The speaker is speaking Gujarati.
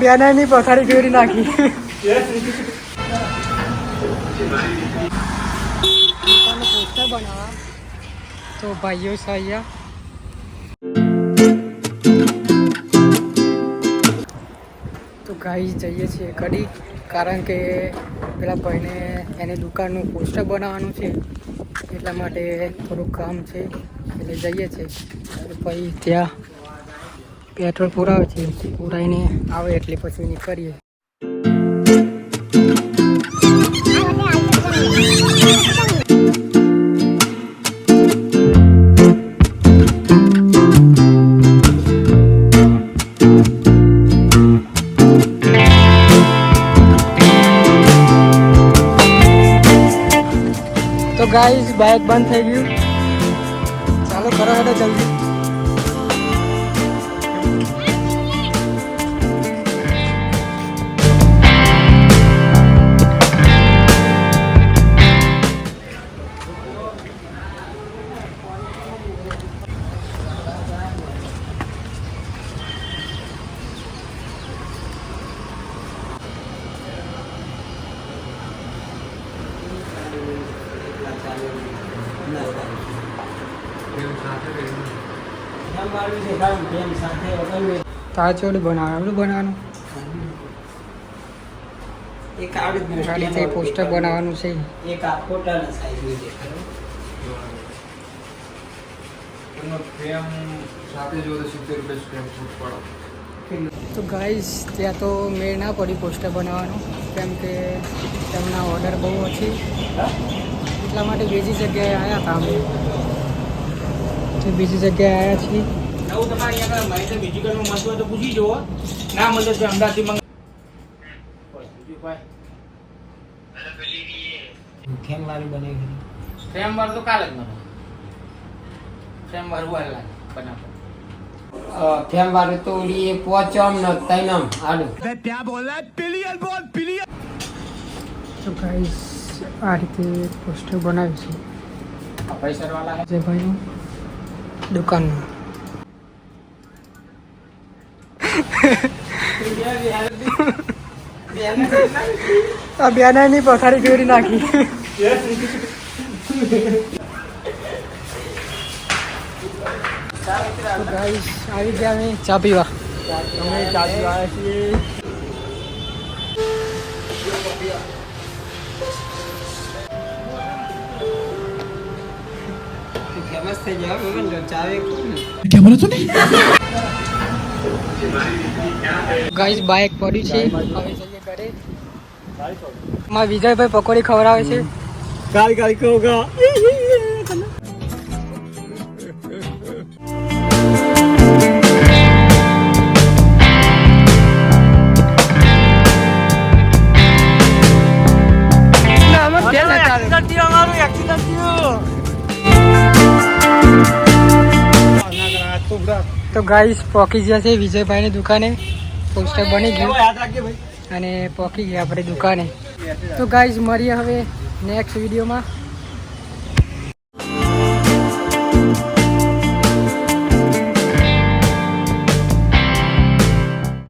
બેનરની પથારી ફેરી નાખી. પોસ્ટર બનાવવા તો ભાઈઓ છે અહીંયા. તો ગાઈસ જઈએ છીએ કડી, કારણ કે પેલા ભાઈને એની દુકાનનું પોસ્ટર બનાવવાનું છે, એટલા માટે થોડુંક કામ છે એટલે જઈએ છીએ. પછી ત્યાં પેટ્રોલ પુરાવે છે, પુરાઈને આવે એટલે પછી નીકળીએ. તો ગાઈસ બાઇક બંધ થઈ ગયું, ચાલો કરો હેડો જલ્દી. તાચોડી બનાવવાનું પોસ્ટર બનાવવાનું છે. તો ગાઈસ ત્યાં તો મેળ ના પડી પોસ્ટર બનાવવાનું, કેમ કે તેમના ઓર્ડર બહુ ઓછી, એટલા માટે બીજી જગ્યાએ આવ્યા હતા અમે. બીજી જગ્યાએ આવ્યા છીએ. નવું તમારી આગળ માહિતી બીજી કઈ મળતું હોય તો પૂછી જુઓ, ના મળે તો અમદાવાદથી ફેમ વાળી બને. ફેમ વાર તો કાલે જ મને ફેમ વાર વાર લાગે બનાવો. ફેમ વાળી તો ઓલી પોચમ ન તૈનમ આડું ત્યાં બોલા પિલિયન બોલ પિલિયન. તો ગાઈસ આ રીતે પોસ્ટર બનાવ્યું છે પૈસા વાળા જે ભાઈનું દુકાનનું. આ બેનરની પથારી ફેરી નાખી. ગાઈસ આવી ગયા અમે ચા પીવા. અમે ચા પીવા આવ્યા છીએ. ફેમસ થઈ ગયા ચાવે क्या बोला तूने. ગાઈસ બાઇક પડ્યું છે, હવે જઈએ ઘરે. મારા વિજયભાઈ પકોડી ખવડાવે છે. ગાલી ગાલી કહુંગા. તો ગાઈસ પોકી ગયા છે વિજયભાઈની દુકાને, પોસ્ટર બની ગયું અને પોકી ગયા આપણે દુકાને. તો ગાઈસ મળીએ હવે નેક્સ્ટ વિડીયોમાં.